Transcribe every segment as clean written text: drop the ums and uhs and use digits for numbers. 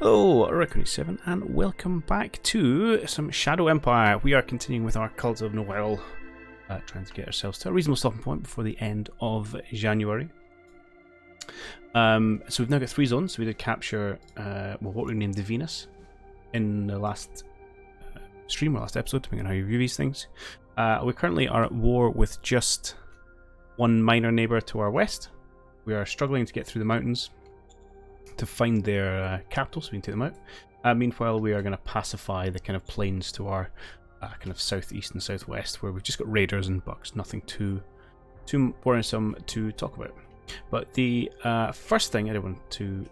Hello, Reckoning7, and welcome back to some Shadow Empire. We are continuing with our Cult of Noel, trying to get ourselves to a reasonable stopping point before the end of January. So we've now got 3 zones. So we did capture what we named the Venus in the last stream or last episode, depending on how you view these things. We currently are at war with just one minor neighbour to our west. We are struggling to get through the mountains to find their capital, so we can take them out. Meanwhile, we are going to pacify the kind of plains to our kind of southeast and southwest, where we've just got raiders and bugs. Nothing too worrisome to talk about. But the first thing I want to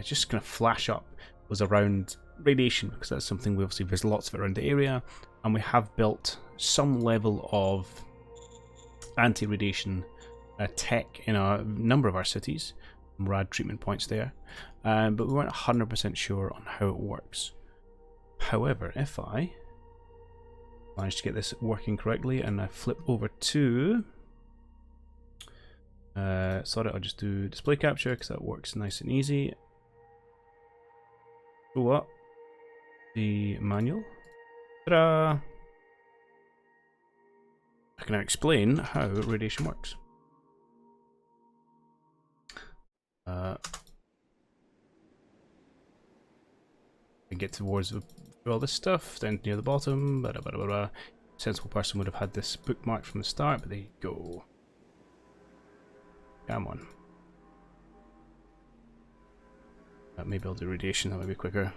just kind of flash up was around radiation, because that's something we obviously there's lots of it around the area, and we have built some level of anti-radiation tech in a number of our cities. Rad treatment points there, but we weren't 100% sure on how it works. However, if I manage to get this working correctly and I flip over to sorry, I'll just do display capture because that works nice and easy. Go up the manual. Ta-da! I can now explain how radiation works. And get towards all this stuff down near the bottom. Blah, blah, blah, blah. Sensible person would have had this bookmarked from the start, but there you go. Come on. Maybe I'll do radiation, that might be quicker.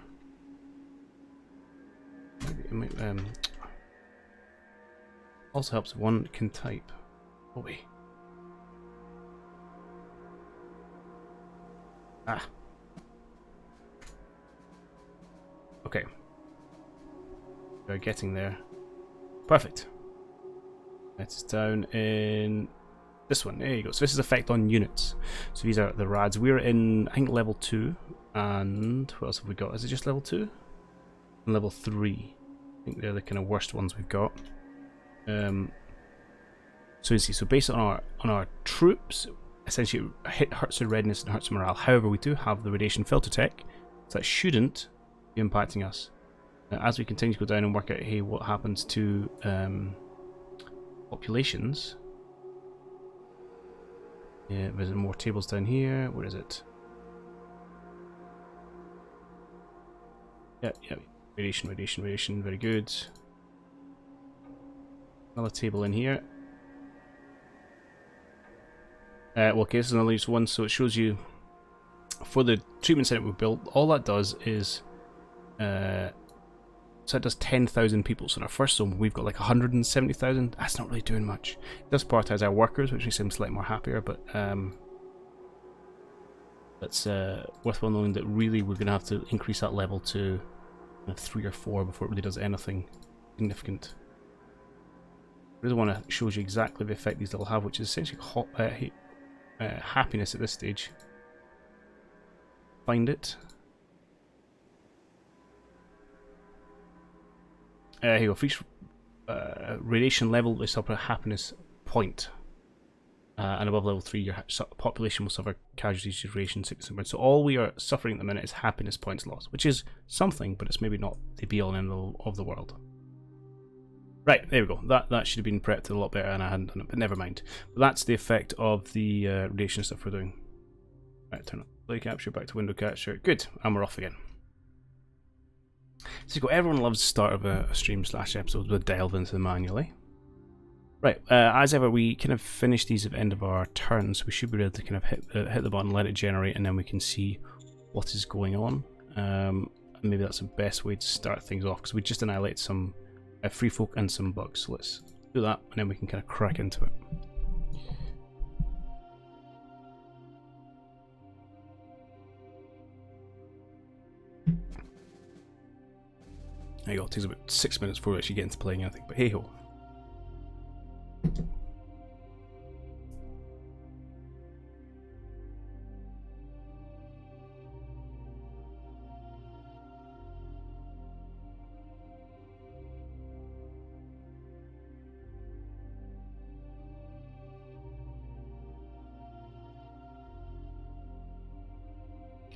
Maybe, also helps if one can type. Oh wait. Ah. Okay. We're getting there. Perfect. It's down in this one. There you go. So this is effect on units. So these are the rads. We're in, I think, level 2. And what else have we got? Is it just level 2? And level 3. I think they're the kind of worst ones we've got. So you see, so based on our troops, essentially it hurts their readiness and hurts morale. However, we do have the radiation filter tech, so that shouldn't be impacting us. As we continue to go down and work out, hey, what happens to populations? Yeah, there's more tables down here. Where is it? Yeah, radiation, radiation, radiation. Very good. Another table in here. Well, okay, this is another one, so it shows you for the treatment center we built. All that does is, so it does 10,000 people. So in our first zone, we've got like 170,000. That's not really doing much. It does prioritize our workers, which makes them slightly more happier. But that's worthwhile knowing that really we're going to have to increase that level to 3 or 4 before it really does anything significant. I really want to show you exactly the effect these will have, which is essentially happiness at this stage. Find it. Here you go. For each radiation level, they suffer a happiness point. And above level 3, your population will suffer casualties due to radiation sickness and burn. So all we are suffering at the minute is happiness points loss, which is something, but it's maybe not the be-all and end-all of the world. Right, there we go. That should have been prepped a lot better, and I hadn't done it, but never mind. But that's the effect of the radiation stuff we're doing. Right, turn on play capture, back to window capture. Good, and we're off again. So everyone loves the start of a stream / episode with a delve into the manually. Right, as ever, we kind of finish these at the end of our turn, so we should be able to kind of hit the button, let it generate, and then we can see what is going on. And maybe that's the best way to start things off, because we just annihilate some free folk and some bugs. So let's do that, and then we can kind of crack into it. There you go. It takes about 6 minutes before we actually get into playing anything, but hey ho.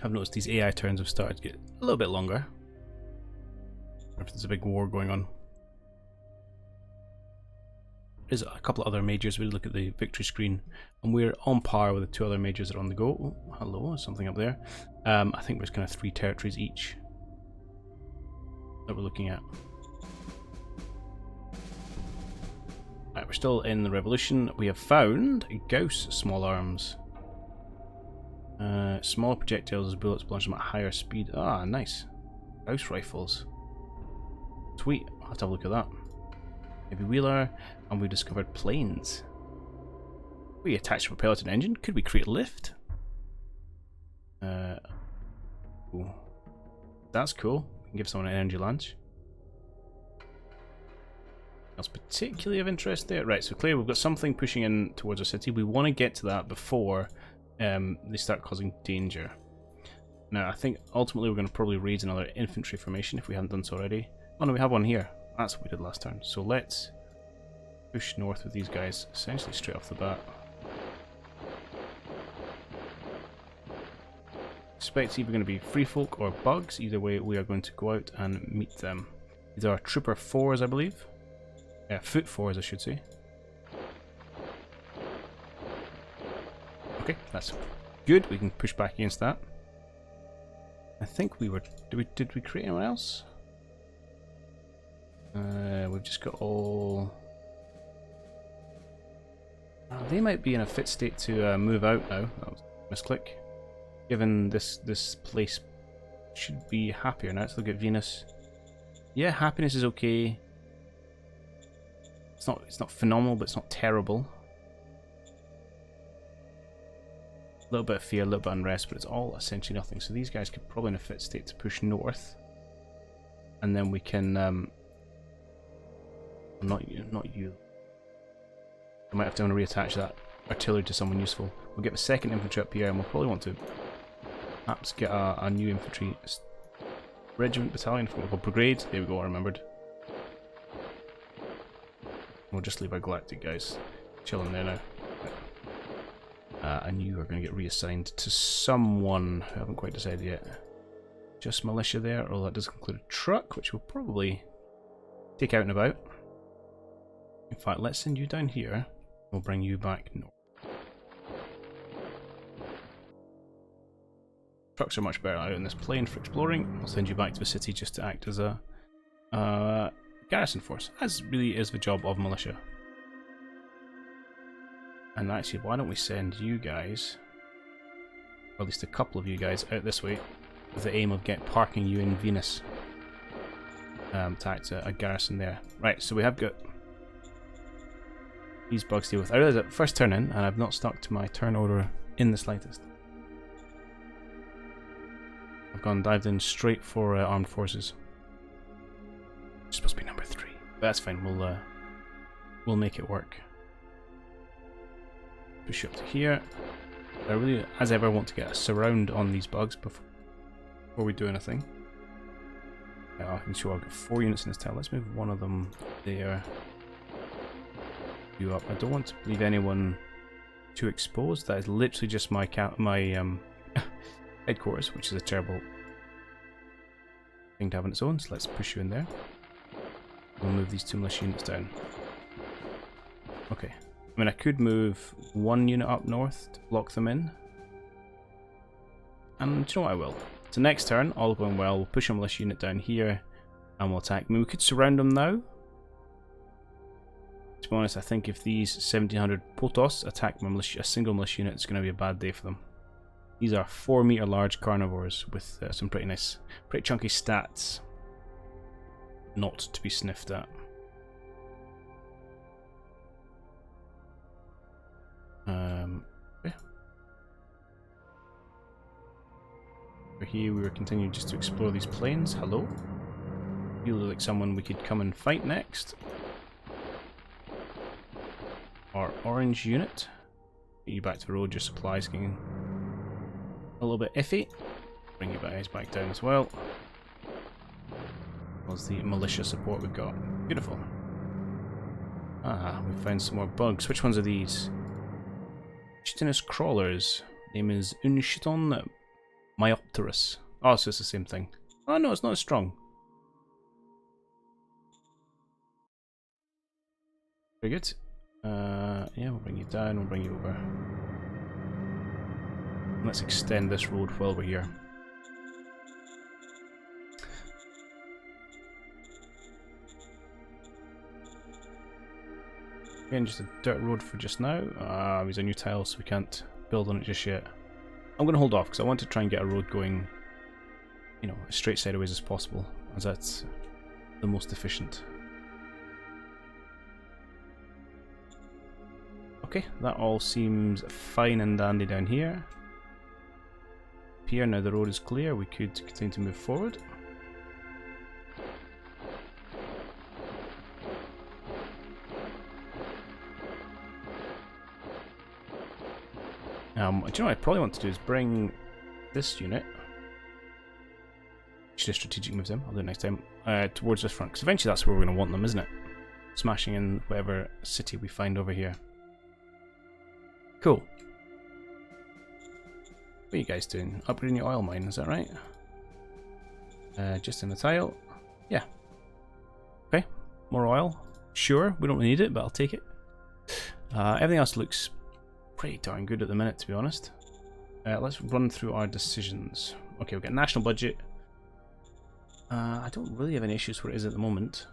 I've noticed these AI turns have started to get a little bit longer. If there's a big war going on. There's a couple of other majors. We look at the victory screen, and we're on par with the 2 other majors that are on the go. Oh, hello, there's something up there. I think there's kind of 3 territories each that we're looking at. Right, we're still in the revolution. We have found Gauss small arms. Smaller projectiles as bullets launch them at higher speed. Ah, nice. Gauss rifles. Sweet. I'll have to have a look at that. Heavy wheeler, and we discovered planes. We attach a propeller to an engine. Could we create a lift? Ooh. That's cool. We can give someone an energy launch. That's particularly of interest there. Right, so clearly we've got something pushing in towards our city. We want to get to that before they start causing danger. Now, I think ultimately we're going to probably raise another infantry formation if we haven't done so already. Oh no, we have one here. That's what we did last turn. So let's push north with these guys, essentially straight off the bat. Expect it's either going to be free folk or bugs. Either way, we are going to go out and meet them. These are Trooper 4s, I believe. Foot 4s, I should say. Okay, that's good. We can push back against that. I think we were... Did we create anyone else? We've just got all... they might be in a fit state to move out now. That was a misclick. Given this place should be happier now. Let's look at Venus. Yeah, happiness is okay. It's not phenomenal, but it's not terrible. A little bit of fear, a little bit of unrest, but it's all essentially nothing. So these guys could probably in a fit state to push north, and then we can. Not you. I might have to reattach that artillery to someone useful. We'll get the 2nd infantry up here, and we'll probably want to perhaps get a new infantry regiment, battalion, or brigade. There we go, I remembered. We'll just leave our galactic guys chilling there now. And you are going to get reassigned to someone who I haven't quite decided yet. Just militia there, although that does include a truck, which we'll probably take out and about. In fact, let's send you down here. We'll bring you back north. Trucks are much better out in this plain for exploring. I'll send you back to the city just to act as a garrison force, as really is the job of militia. And actually, why don't we send you guys, or at least a couple of you guys, out this way with the aim of parking you in Venus. To act a garrison there. Right, so we have got these bugs to deal with. I realised that first turn in, and I've not stuck to my turn order in the slightest. I've dived in straight for armed forces. It's supposed to be number 3, but that's fine. We'll make it work. Push up to here. I really, as ever, want to get a surround on these bugs before we do anything. I can show I've got 4 units in this tower. Let's move one of them there. You up. I don't want to leave anyone too exposed. That is literally just my headquarters, which is a terrible thing to have on its own. So let's push you in there. We'll move these 2 militia units down. Okay. I mean, I could move 1 unit up north to block them in. And do you know what, I will. So next turn, all going well, we'll push a militia unit down here and we'll attack. I mean, we could surround them now. To be honest, I think if these 1700 Potos attack a single militia unit, it's going to be a bad day for them. These are 4-meter large carnivores with some pretty nice, pretty chunky stats. Not to be sniffed at. Okay. Over here we were continuing just to explore these plains. Hello. You look like someone we could come and fight next. Our orange unit. Get you back to the road, your supplies getting a little bit iffy. Bring you guys back down as well. Was the militia support we've got. Beautiful. Ah, we found some more bugs. Which ones are these? Chitinous crawlers. Name is Unshiton Myopterus. Oh, so it's the same thing. Oh no, it's not as strong. Very good. Yeah, we'll bring you down, we'll bring you over. Let's extend this road while we're here. Again, just a dirt road for just now. He's a new tile, so we can't build on it just yet. I'm going to hold off because I want to try and get a road going, you know, as straight sideways as possible, as that's the most efficient. Okay, that all seems fine and dandy down here. Here, now the road is clear, we could continue to move forward. Do you know what I probably want to do is bring this unit, which is strategic moves them, I'll do it next time, towards this front, because eventually that's where we're going to want them, isn't it? Smashing in whatever city we find over here. Cool. What are you guys doing? Upgrading your oil mine, is that right? Just in the tile. Yeah. Okay, more oil. Sure, we don't need it, but I'll take it. Everything else looks pretty darn good at the minute, to be honest. Let's run through our decisions. Okay, we've got national budget. I don't really have any issues where it is at the moment.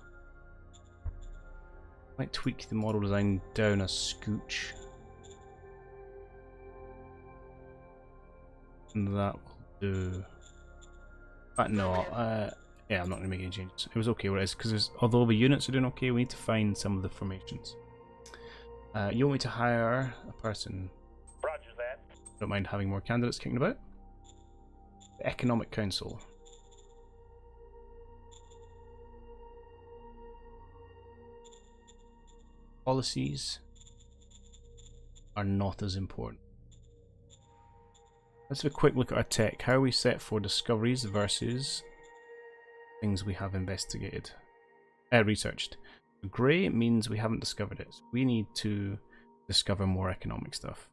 Might tweak the model design down a scooch. And that will do. No, yeah, I'm not going to make any changes. It was okay where it is, because although the units are doing okay, we need to find some of the formations. You want me to hire a person? Roger that. Don't mind having more candidates kicking about. The Economic Council. Policies are not as important. Let's have a quick look at our tech. How are we set for discoveries versus things we have investigated? Researched. Grey means we haven't discovered it. So we need to discover more economic stuff.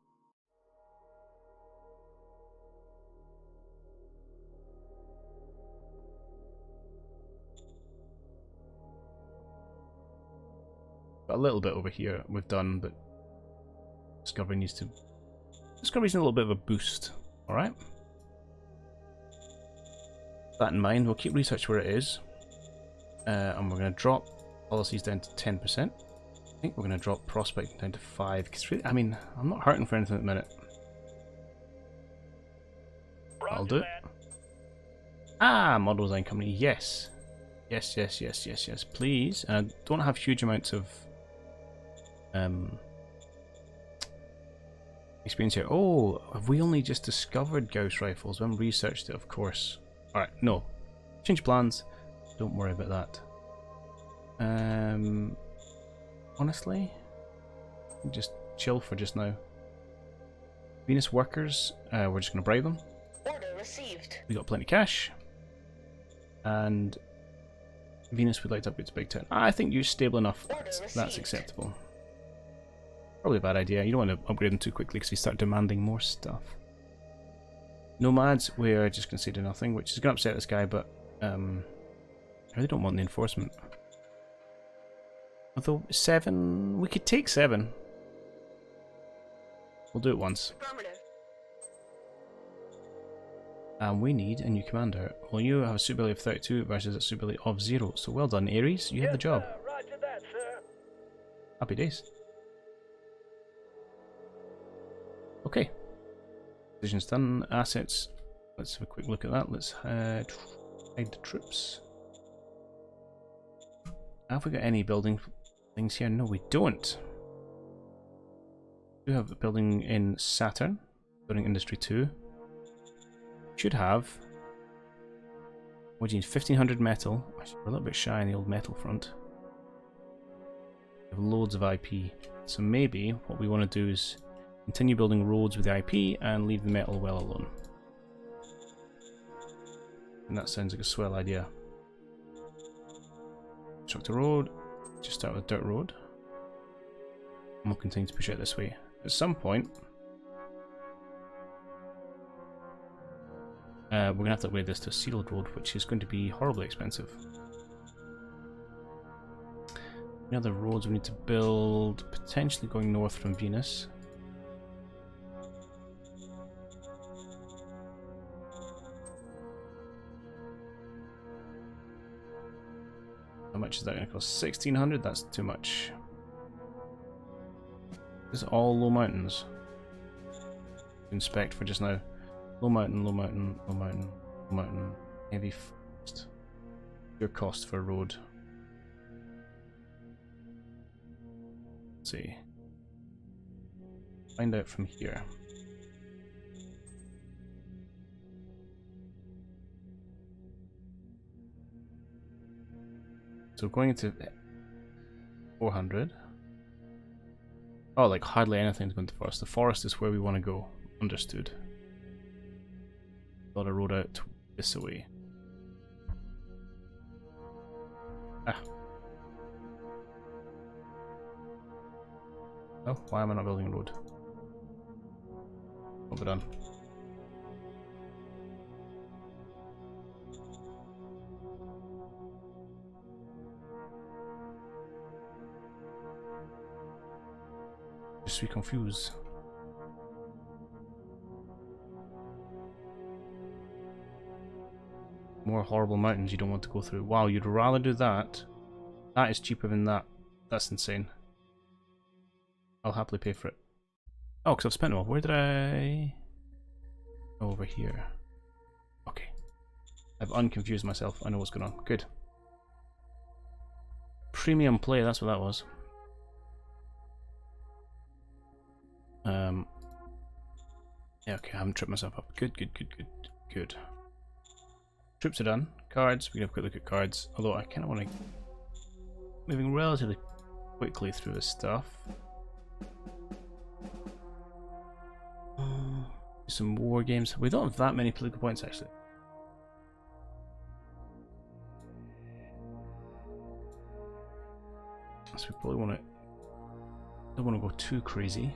Got a little bit over here we've done, but discovery's a little bit of a boost. Alright. That in mind, we'll keep research where it is. And we're going to drop policies down to 10%. I think we're going to drop prospecting down to 5%. Because really, I mean, I'm not hurting for anything at the minute. I'll do it. Ah, model design company, yes. Yes, yes, yes, yes, yes, please. And I don't have huge amounts of experience here. Oh, have we only just discovered Gauss rifles? We haven't researched it, of course. Alright, no. Change plans. Don't worry about that. Honestly, just chill for just now. Venus workers, we're just going to bribe them. Order received. We got plenty of cash. And Venus would like to upgrade to Big Town. I think you're stable enough. That's acceptable. Probably a bad idea. You don't want to upgrade them too quickly because we start demanding more stuff. Nomads, we're just going to say do nothing, which is going to upset this guy, but I really don't want the enforcement. Although 7, we could take 7. We'll do it once. And we need a new commander. Well, you have a suitability of 32 versus a suitability of 0. So well done, Ares. You have the job. Roger that, sir. Happy days. Okay. Decisions done. Assets. Let's have a quick look at that. Let's hide the troops. Have we got any building things here? No, we don't. We do have a building in Saturn. Building Industry 2. Should have. What do you need? 1500 metal. Actually, we're a little bit shy on the old metal front. We have loads of IP. So maybe what we want to do is continue building roads with the IP and leave the metal well alone. And that sounds like a swell idea. Construct a road. Just start with a dirt road. And we'll continue to push it this way. At some point, We're going to have to upgrade this to a sealed road, which is going to be horribly expensive. Any other roads we need to build? Potentially going north from Venus. How much is that going to cost? 1,600? That's too much. This is all low mountains. Inspect for just now. Low mountain, low mountain, low mountain, low mountain. Heavy forest. Your cost for a road. Let's see. Find out from here. So going into 400. Oh, like hardly anything to go into the forest. The forest is where we want to go. Understood. Got a road out this way. Ah. Oh, why am I not building a road? What have we done? Je suis confused. More horrible mountains you don't want to go through. Wow, you'd rather do that. That is cheaper than that. That's insane. I'll happily pay for it. Oh, because I've spent it all. Where did I... Oh, over here. Okay. I've unconfused myself. I know what's going on. Good. Premium play, that's what that was. Yeah, okay, I haven't tripped myself up. Good, good, good, good, good. Troops are done. Cards, we can have a quick look at cards. Although I kind of want to... Moving relatively quickly through this stuff. Some war games. We don't have that many political points actually. So we probably want to... Don't want to go too crazy.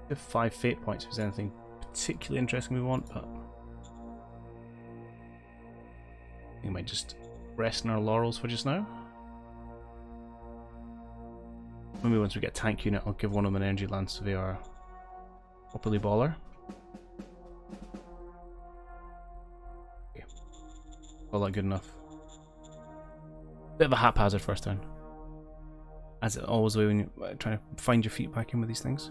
We have 5 fate points if there's anything particularly interesting we want, but I think we might just rest in our laurels for just now. Maybe once we get a tank unit, I'll give one of them an energy lance so they are properly baller. Okay. All that good enough. Bit of a haphazard first turn. As it always the way when you're trying to find your feet back in with these things.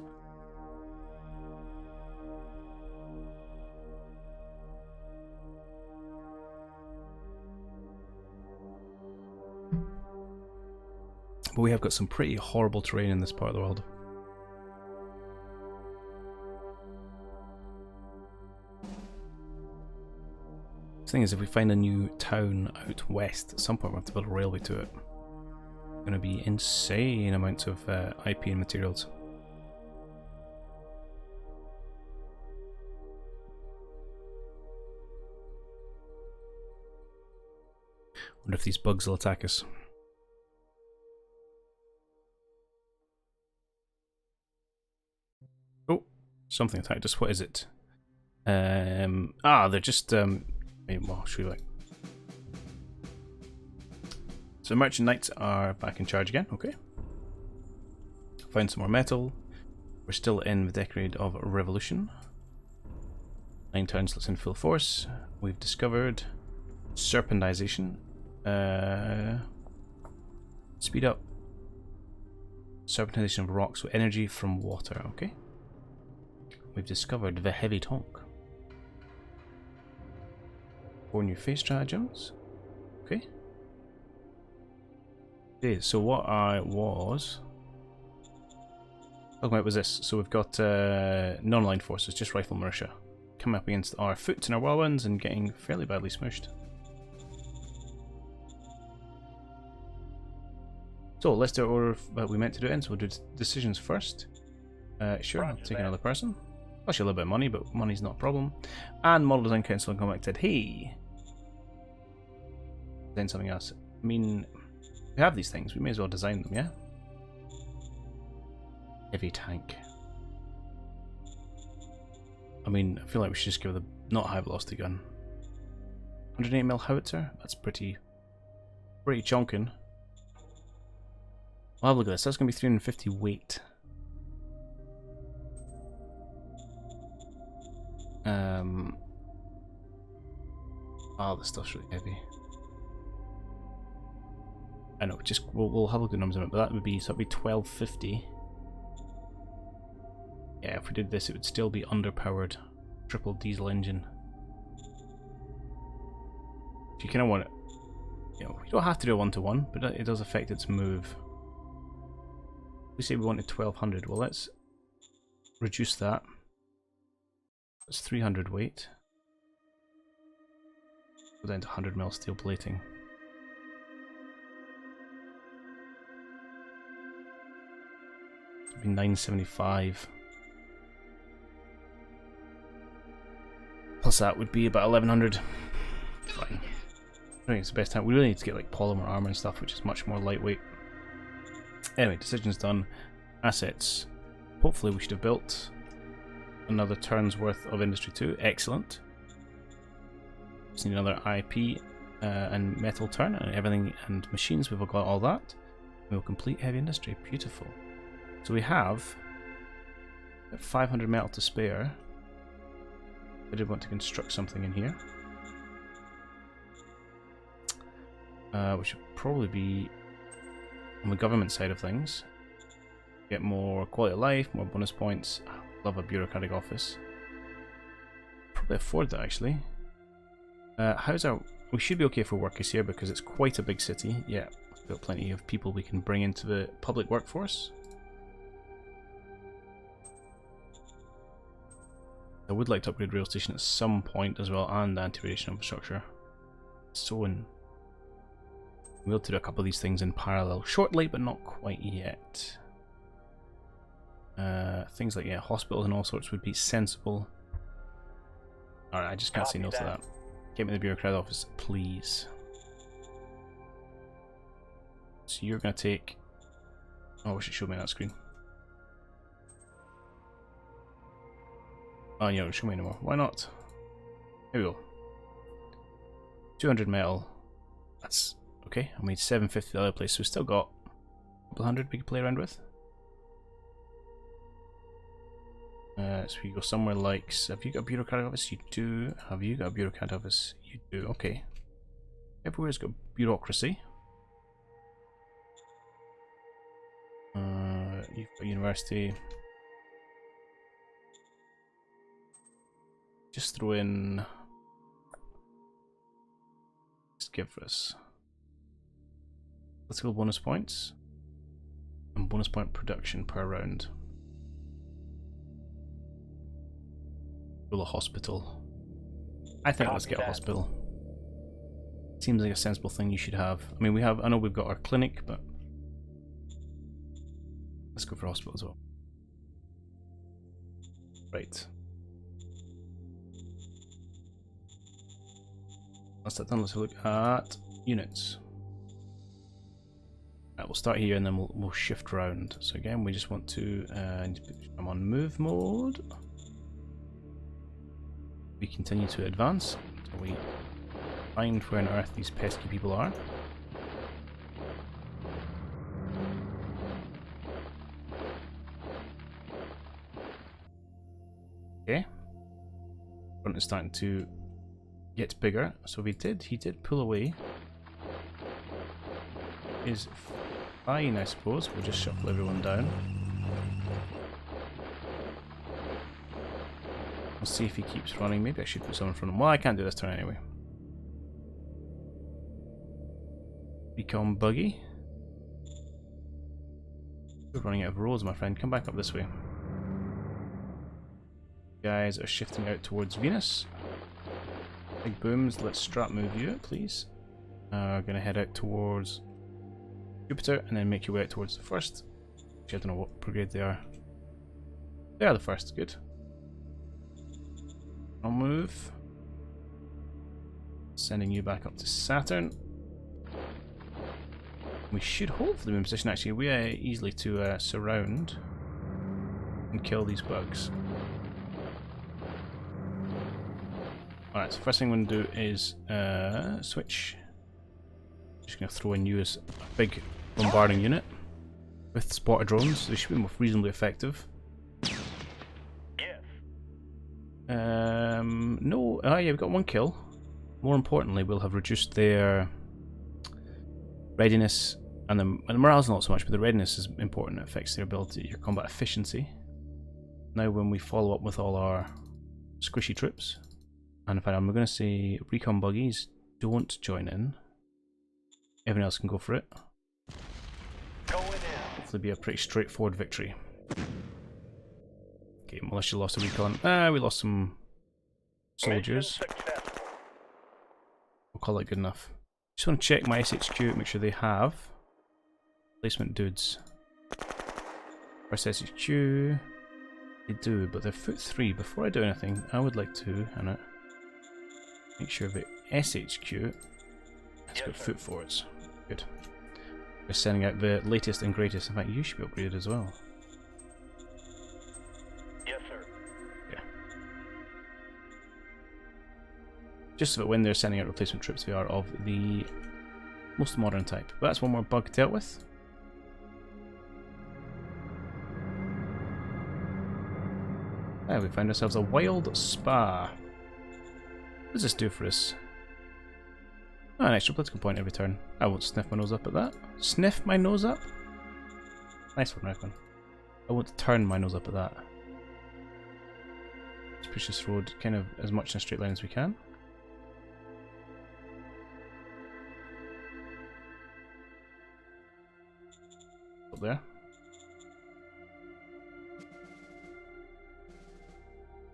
But we have got some pretty horrible terrain in this part of the world. The thing is, if we find a new town out west, at some point we'll have to build a railway to it. It's going to be insane amounts of IP and materials. Wonder if these bugs will attack us. Something attacked us. What is it? They're just well, should we like? So merchant knights are back in charge again. Okay. Found some more metal. We're still in the decade of revolution. 9 towns in full force. We've discovered serpentization. Speed up. Serpentization of rocks with energy from water. Okay. We've discovered the heavy tonk. 4 new phase stratagems. Okay. Okay, so what I was talking about was this. So we've got non-aligned forces, just rifle militia, coming up against our foot and our whirlwinds and getting fairly badly smushed. So let's do order that we meant to do it in. So we'll do decisions first. Sure, I'll take another person. Cost you a little bit of money, but money's not a problem. And Model Design Council and Comic said, hey, design something else. I mean, we have these things, we may as well design them, yeah? Heavy tank. I mean, I feel like we should just give the not high velocity gun. 108mm howitzer? That's pretty chonking. We'll have a look at this. That's going to be 350 weight. Oh, this stuff's really heavy. I know, just we'll have a look at the numbers in it, but that would be 1250. Yeah, if we did this, it would still be underpowered, triple diesel engine. If you kind of want it, you know, you don't have to do a 1-to-1, but it does affect its move. We say we wanted 1200. Well, let's reduce that. That's 300 weight. Go down to 100mm steel plating. It'd be 975. Plus that would be about 1100. Fine. I think it's the best time. We really need to get like polymer armor and stuff, which is much more lightweight. Anyway, decisions done. Assets. Hopefully we should have built another turn's worth of Industry 2. Excellent. Just need another IP and metal turn and everything and machines. We've got all that. We'll complete heavy industry. Beautiful. So we have 500 metal to spare. I did want to construct something in here. Which should probably be on the government side of things. Get more quality of life, more bonus points. Love a bureaucratic office. Probably afford that actually. How's our... We should be okay for workers here because it's quite a big city. Yeah, we've got plenty of people we can bring into the public workforce. I would like to upgrade rail station at some point as well, and anti-radiation infrastructure. So in... We'll do a couple of these things in parallel shortly, but not quite yet. Things like, yeah, hospitals and all sorts would be sensible. Alright, I just can't say no to that. Get me the bureaucrat office, please. So you're going to take... Oh, I wish it showed me that screen. Oh, yeah, don't show me anymore. Why not? Here we go. 200 metal. That's okay. I made 750 the other place, so we've still got a couple hundred we can play around with. So we go somewhere like... Have you got a bureaucratic office? You do. Have you got a bureaucratic office? You do. Okay. Everywhere's got bureaucracy. You've got university. Just throw in... Just give us... Political bonus points. And bonus point production per round. A hospital. I think let's get a hospital. Seems like a sensible thing you should have. I mean, we have... I know we've got our clinic, but... Let's go for hospital as well. Right. That's that done. Let's have a look at units. Right, we'll start here and then we'll shift round. So again, we just want to... I'm on move mode. We continue to advance until we find where on earth these pesky people are. Okay. Front is starting to get bigger, so he did pull away. Is fine, I suppose. We'll just shuffle everyone down. We'll see if he keeps running. Maybe I should put someone in front of him. Well, I can't do this turn anyway. Become buggy. We're running out of roads, my friend. Come back up this way. Guys are shifting out towards Venus. Big booms. Let's strap move you, please. We're going to head out towards Jupiter and then make your way out towards the first. Actually, I don't know what brigade they are. They are the first. Good. I'll move. Sending you back up to Saturn. We should hopefully be in position actually easily to surround and kill these bugs. Alright, so first thing I'm going to do is switch. Just going to throw in you as a big bombarding unit with spotter drones. They should be reasonably effective. Yes. No, yeah, we've got one kill. More importantly, we'll have reduced their readiness, and the morale's not so much, but the readiness is important. It affects their ability, your combat efficiency. Now when we follow up with all our squishy troops, and in fact I'm going to say recon buggies don't join in. Everyone else can go for it. Going in. Hopefully be a pretty straightforward victory. Okay, militia lost a recon. We lost some soldiers. Mission successful. We'll call it good enough. Just want to check my SHQ, make sure they have placement dudes. First SHQ, they do, but they're foot 3. Before I do anything, I would like to, Hannah, make sure the SHQ has got foot 4s. Good. We're sending out the latest and greatest. In fact, you should be upgraded as well. Yes, sir. Yeah. Just so that when they're sending out replacement troops, they are of the most modern type. But that's one more bug dealt with. Ah, we found ourselves a wild spa. What does this do for us? Oh, an extra political point every turn. I won't sniff my nose up at that. Sniff my nose up? Nice one, Reckon. I won't turn my nose up at that. Let's push this road kind of as much in a straight line as we can. Up there.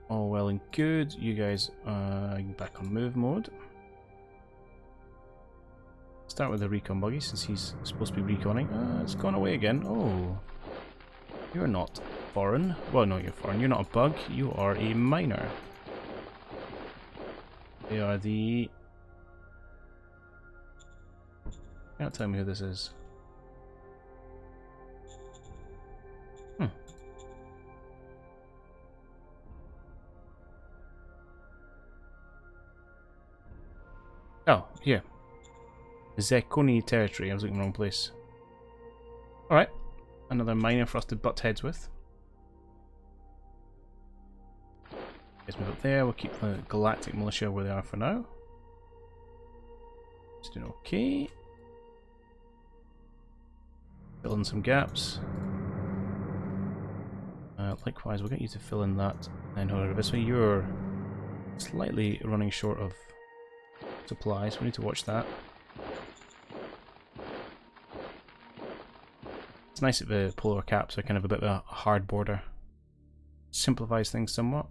All well and good. You guys are back on move mode. Start with the recon buggy since he's supposed to be reconning. It's gone away again. Oh. You're not foreign. Well, no, you're foreign. You're not a bug. You are a miner. They are the... Can't tell me who this is. Oh, here. Zekoni territory. I was looking in the wrong place. Alright. Another miner for us to butt heads with. Let's move up there. We'll keep the Galactic Militia where they are for now. It's doing okay. Fill in some gaps. Likewise, we'll get you to fill in that. And however, this way you're slightly running short of supplies. We need to watch that. It's nice that the polar caps are kind of a bit of a hard border. Simplifies things somewhat.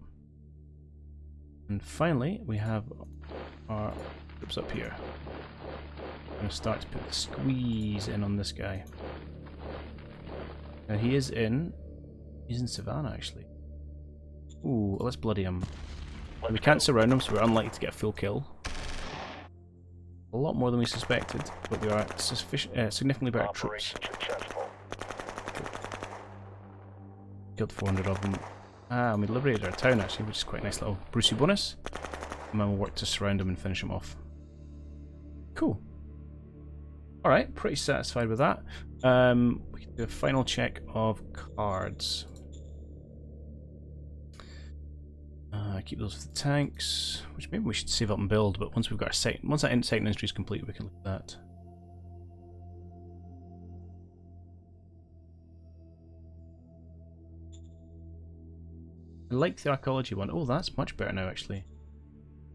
And finally, we have our troops up here. I'm going to start to put the squeeze in on this guy. Now he's in Savannah actually. Ooh, let's bloody him. We can't surround him, so we're unlikely to get a full kill. A lot more than we suspected, but we are significantly better troops. Killed 400 of them. And we liberated our town actually, which is quite a nice little Brucey bonus. And then we'll work to surround them and finish them off. Cool. Alright, pretty satisfied with that. We can do a final check of cards. Keep those for the tanks, which maybe we should save up and build, but once we've got our second, once that second industry is complete, we can look at that. I like the archaeology one. Oh, that's much better now, actually.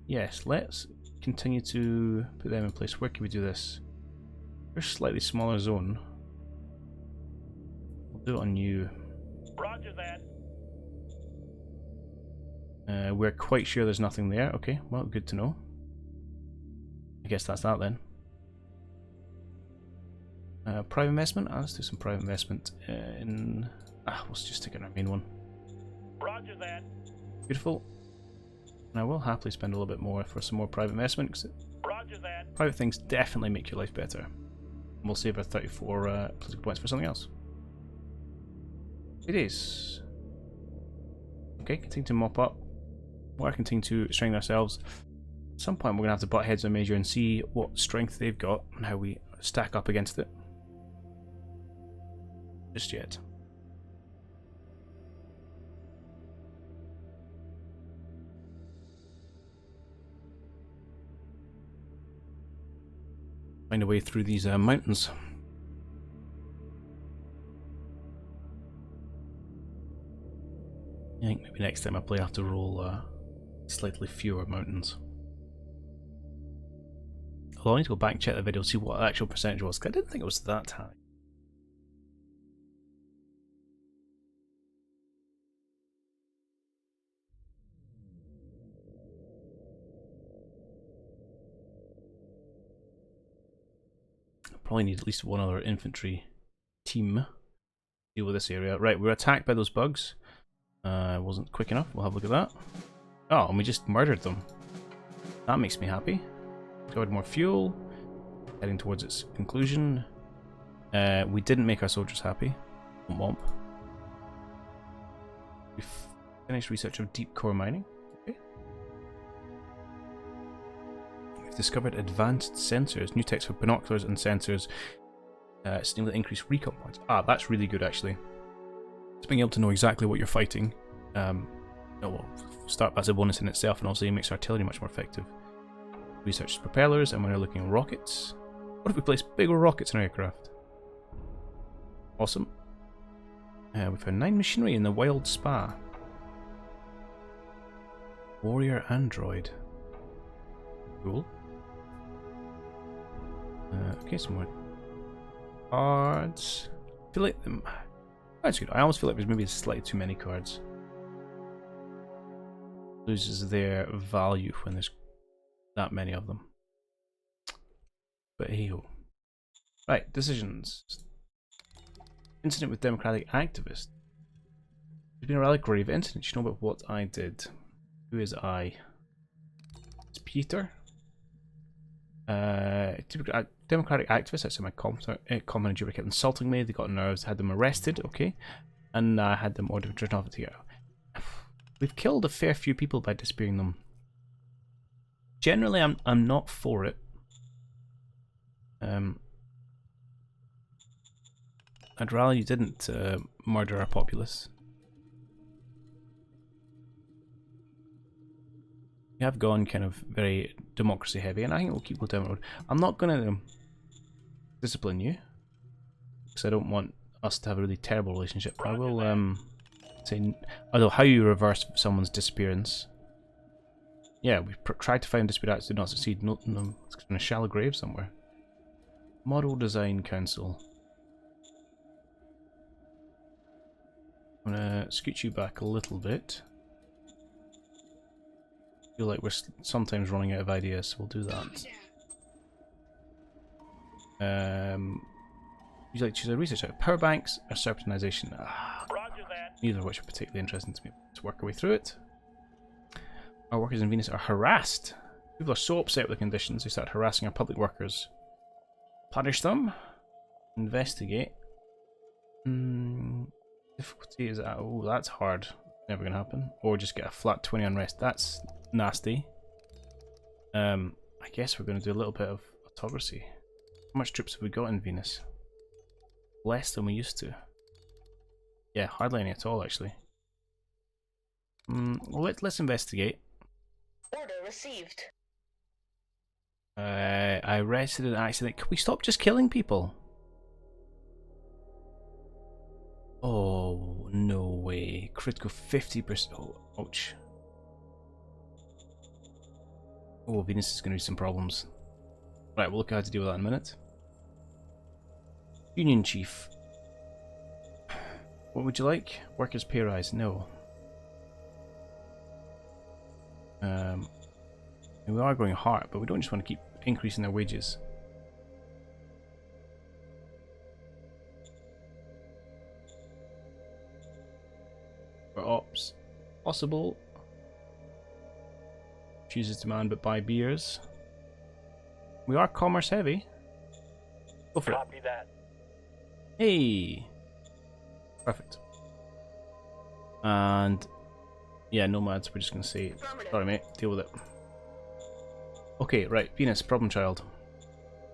Yes, let's continue to put them in place. Where can we do this? There's a slightly smaller zone. We'll do it on you. Roger that. We're quite sure there's nothing there. Okay, well, good to know. I guess that's that then. Private investment? Let's do some private investment in... let's just stick it in our main one. Roger that. Beautiful. And I will happily spend a little bit more for some more private investment, because Roger that. private things definitely make your life better. And we'll save our 34 political points for something else. It is. Okay, continue to mop up. We'll continue to strengthen ourselves. At some point we're going to have to butt heads with Major and see what strength they've got and how we stack up against it. Just yet. Find a way through these mountains. I think maybe next time I play I have to roll slightly fewer mountains. Although I need to go back and check the video to see what the actual percentage was, because I didn't think it was that high. I probably need at least one other infantry team to deal with this area. Right, we were attacked by those bugs. Wasn't quick enough. We'll have a look at that. Oh, and we just murdered them. That makes me happy. Got more fuel. Heading towards its conclusion. We didn't make our soldiers happy. Womp womp. We've finished research of deep core mining. Okay. We've discovered advanced sensors. New text for binoculars and sensors. Still with increased recon points. Ah, that's really good actually. Just being able to know exactly what you're fighting. Will start as a bonus in itself, and also it makes artillery much more effective. Research propellers, and we're looking at rockets. What if we place bigger rockets in our aircraft? Awesome. We found 9 machinery in the wild spa. Warrior android. Cool. Okay, some more cards. I feel like them. That's good. I almost feel like there's maybe slightly too many cards. Loses their value when there's that many of them. But hey ho. Right, decisions. Incident with Democratic activist. There's been a rather grave incident. You know about what I did. Who is I? It's Peter. Democratic activists outside my common and Juba kept insulting me. They got nerves, had them arrested, okay, and I had them ordered driven off to go. We've killed a fair few people by disappearing them. Generally, I'm not for it. I'd rather you didn't murder our populace. We have gone kind of very democracy heavy, and I think we'll keep going down the road. I'm not going to discipline you, because I don't want us to have a really terrible relationship. I will say, although how you reverse someone's disappearance. Yeah, we've tried to find dispute acts, did not succeed. No, it's in a shallow grave somewhere. Model Design Council. I'm gonna scoot you back a little bit. Feel like we're sometimes running out of ideas, so we'll do that. Would you like to choose a research out? Power banks or serpentinization? Roger that. Neither of which are particularly interesting to me. Let's work our way through it. Our workers in Venus are harassed. People are so upset with the conditions, they start harassing our public workers. Punish them. Investigate. Difficulty is that, oh, that's hard. Never gonna happen. Or just get a flat 20 unrest. That's nasty. I guess we're gonna do a little bit of autocracy. How much troops have we got in Venus? Less than we used to. Yeah, hardly any at all, actually. Well, let's investigate. Order received. I arrested an accident. Can we stop just killing people? Oh, no way. Critical 50%. Oh, ouch. Oh, Venus is going to be some problems. Right, we'll look at how to deal with that in a minute. Union Chief. What would you like? Workers' pay rise? No. We are going hard, but we don't just want to keep increasing their wages. For ops. Possible. Chooses demand but buy beers. We are commerce heavy. Go for it. Copy that. Hey! Perfect. And yeah, nomads, we're just gonna say sorry mate, deal with it. Okay, right, Venus, problem child.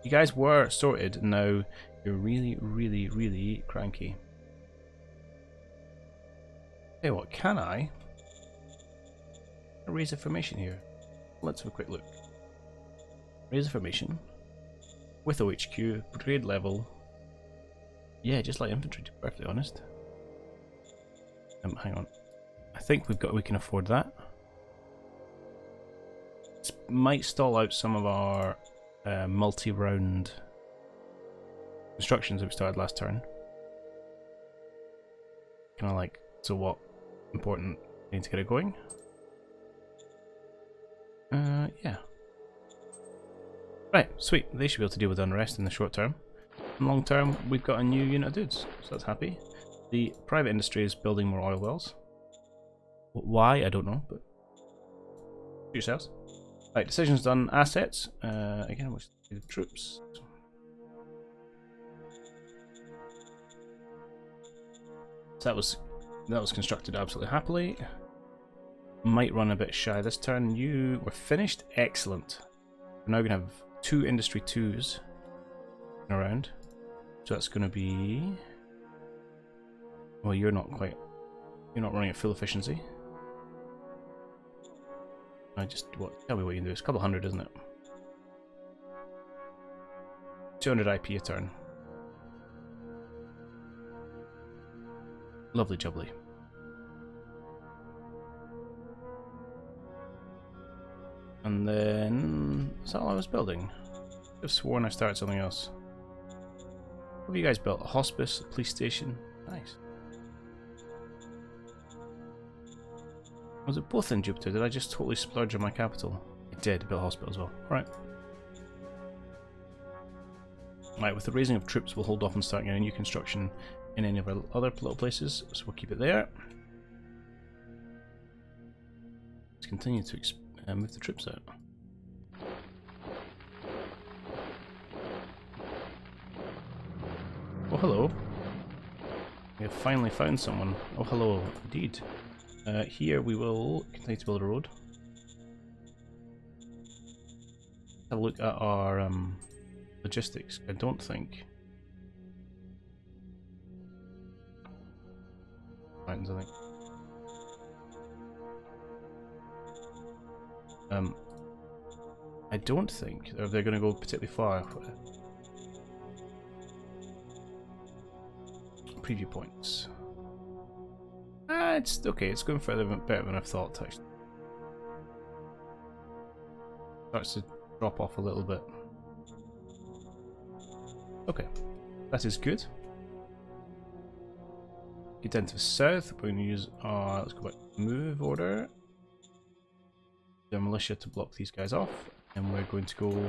You guys were sorted, and now you're really, really, really cranky. Hey, what, can I raise a formation here? Let's have a quick look. Raise a formation with OHQ, brigade level. Yeah, just like infantry, to be perfectly honest. Hang on. I think we can afford that. This might stall out some of our multi-round constructions that we started last turn. Kind of like, so what? Important. I need to get it going. Yeah. Right, sweet. They should be able to deal with unrest in the short term. In the long term, we've got a new unit of dudes, so that's happy. The private industry is building more oil wells. Why? I don't know, but yourselves. Right, decisions done. Assets. Again, we'll see the troops. So that was constructed absolutely happily. Might run a bit shy this turn. You were finished. Excellent. We're now going to have 2 industry 2s around. So that's going to be... Well, you're not running at full efficiency. Tell me what you can do. It's a couple hundred, isn't it? 200 IP a turn. Lovely jubbly. And then... Is that all I was building? I've sworn I started something else. What have you guys built? A hospice, a police station? Nice. Was it both in Jupiter? Did I just totally splurge on my capital? I did, build a hospital as well. Right. Right, with the raising of troops, we'll hold off on starting any new construction in any of our other little places, so we'll keep it there. Let's continue to move the troops out. Oh, hello. We have finally found someone. Oh, hello, indeed. Here we will continue to build a road. Have a look at our logistics. I don't think. Mountains, I think. I don't think they're going to go particularly far. Preview points. It's okay. It's going further better than I thought. Actually, starts to drop off a little bit. Okay, that is good. Get down to the south. We're going to use our, let's go back to move order. The militia to block these guys off, and we're going to go a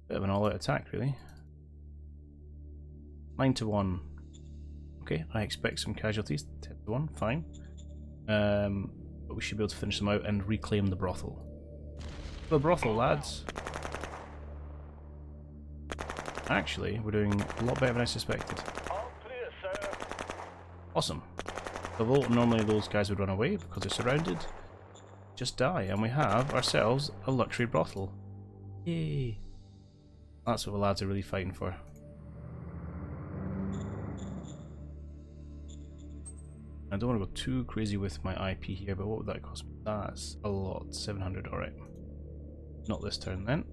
bit of an all-out attack, really. 9-1. Okay, I expect some casualties. 10-1, fine. But we should be able to finish them out and reclaim the brothel. The brothel, lads. Actually, we're doing a lot better than I suspected. All clear, sir. Awesome. Although normally those guys would run away because they're surrounded, just die, and we have ourselves a luxury brothel. Yay! That's what the lads are really fighting for. I don't want to go too crazy with my IP here, but what would that cost me? That's a lot. 700, alright. Not this turn then.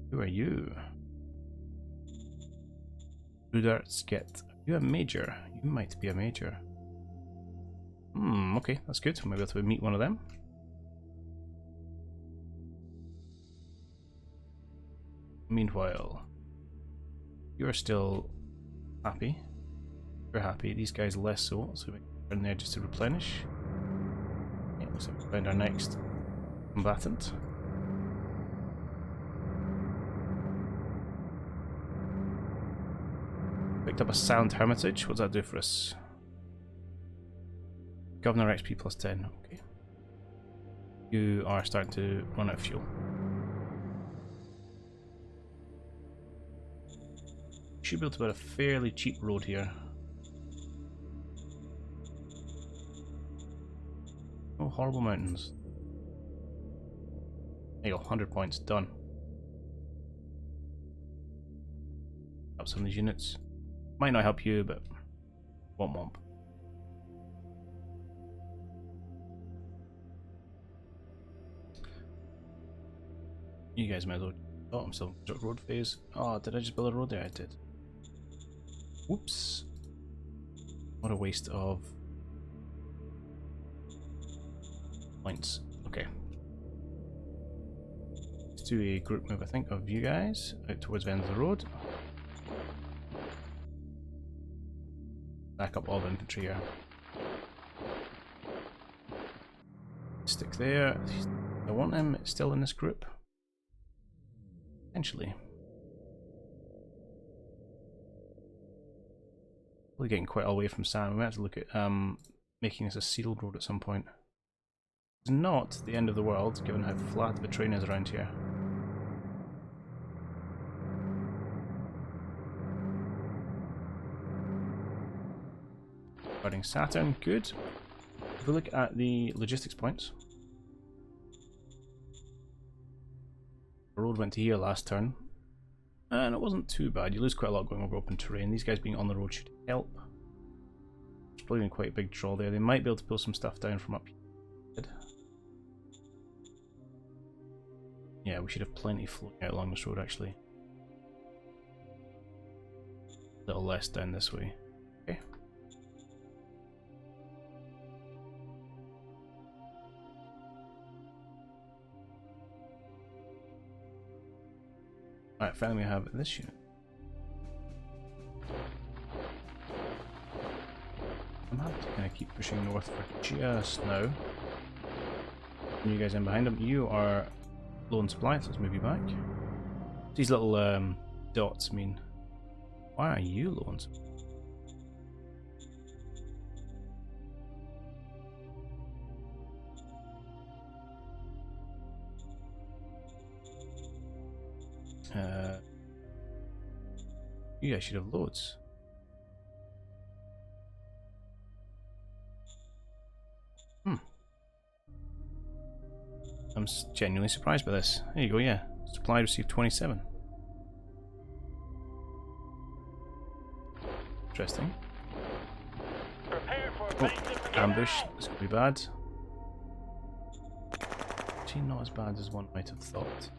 Who are you? Rudartsket. Are you a major? You might be a major. Okay, that's good. Maybe I'll be able to meet one of them. Meanwhile, you're still happy. You're happy. These guys less so, so we can turn there just to replenish. Yeah, looks like we found our next combatant. Picked up a sound hermitage. What does that do for us? Governor XP plus 10. Okay. You are starting to run out of fuel. Should be able to build a fairly cheap road here. Oh, horrible mountains. There you go, 100 points, done. Up some of these units. Might not help you, but womp womp. You guys might as well. Oh, I'm still in road phase. Oh, did I just build a road there? I did. Whoops. What a waste of points. Okay. Let's do a group move, I think, of you guys out towards the end of the road. Back up all the infantry here. Stick there. I want them still in this group. Potentially. Probably getting quite away from sand. We might have to look at making this a sealed road at some point. It's not the end of the world, given how flat the terrain is around here. Guarding Saturn, good. If we look at the logistics points, the road went to here last turn, and it wasn't too bad. You lose quite a lot going over open terrain. These guys being on the road should help. There's probably been quite a big draw there. They might be able to pull some stuff down from up here. Yeah, we should have plenty flowing out along this road actually. A little less down this way. Okay. Alright, finally we have this unit. I'm happy to kind of keep pushing north for just now. And you guys in behind them, you are low on supply, so let's move you back. These little dots mean, why are you low on supply? You guys should have loads. I'm genuinely surprised by this. There you go, yeah. Supply received 27. Interesting. Oh, ambush. This could be bad. Actually, not as bad as one might have thought.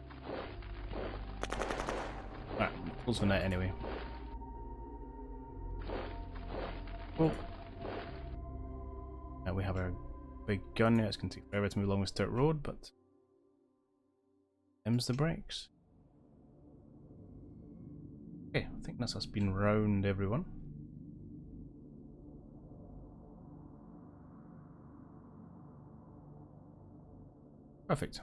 Alright, close the net anyway. Oh. Now we have our big gun here. It's going to take forever to move along this dirt road, but them's the brakes. Okay, I think that's us been round everyone. Perfect.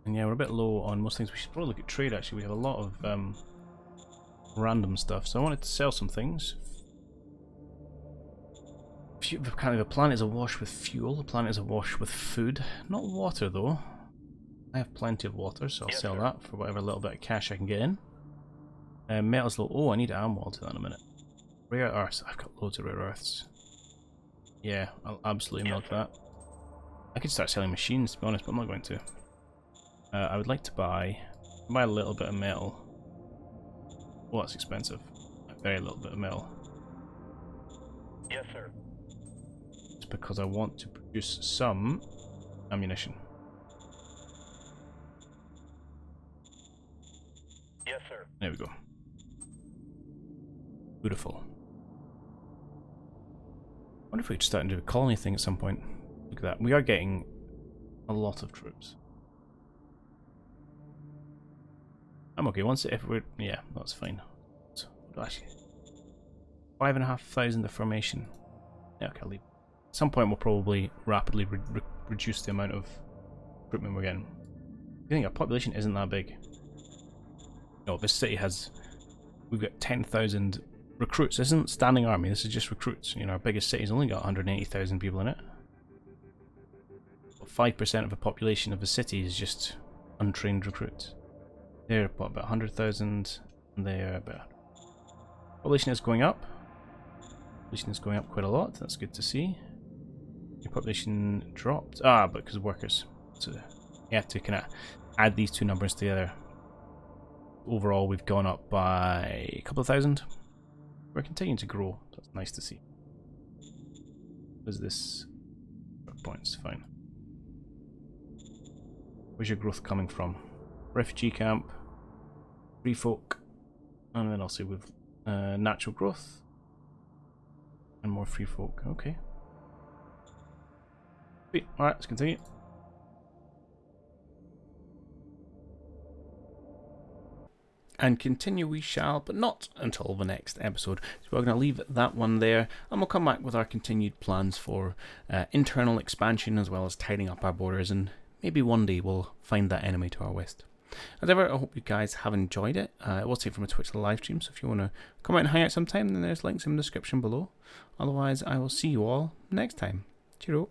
And yeah, we're a bit low on most things. We should probably look at trade actually. We have a lot of random stuff, so I wanted to sell some things. Kind of a planet is awash with fuel, a planet is awash with food. Not water though. I have plenty of water, so I'll sell that for whatever little bit of cash I can get in. Metal's low. Oh, I need ammo. I'll do that in a minute. Rare earths. I've got loads of rare earths. Yeah, I'll absolutely milk that. I could start selling machines to be honest, but I'm not going to. I would like to buy a little bit of metal. Oh, that's expensive. A very little bit of metal. Yes, sir. It's because I want to produce some ammunition. Yes, sir. There we go. Beautiful. I wonder if we could start to do a colony thing at some point. Look at that. We are getting a lot of troops. I'm okay. Once if we're yeah, that's fine. So, actually, 5,500 of formation. Yeah, okay, I'll leave. At some point, we'll probably rapidly reduce the amount of recruitment we're getting. I think our population isn't that big. No, this city has. We've got 10,000 recruits. This isn't standing army. This is just recruits. You know, our biggest city's only got 180,000 people in it. 5% of the population of the city is just untrained recruits. They're about 100,000, and they're about. Population is going up. Population is going up quite a lot. That's good to see. Your population dropped. Ah, but because of workers. So you have to kind of add these two numbers together. Overall, we've gone up by a couple of thousand. We're continuing to grow. That's nice to see. What is this? Points, fine. Where's your growth coming from? Refugee camp, free folk, and then also with natural growth and more free folk. Okay. Sweet. Alright, let's continue. And continue we shall, but not until the next episode. So we're going to leave that one there, and we'll come back with our continued plans for internal expansion as well as tidying up our borders, and maybe one day we'll find that enemy to our west. As ever, I hope you guys have enjoyed it. It was taken from a Twitch live stream, so if you want to come out and hang out sometime, then there's links in the description below. Otherwise, I will see you all next time. Cheerio.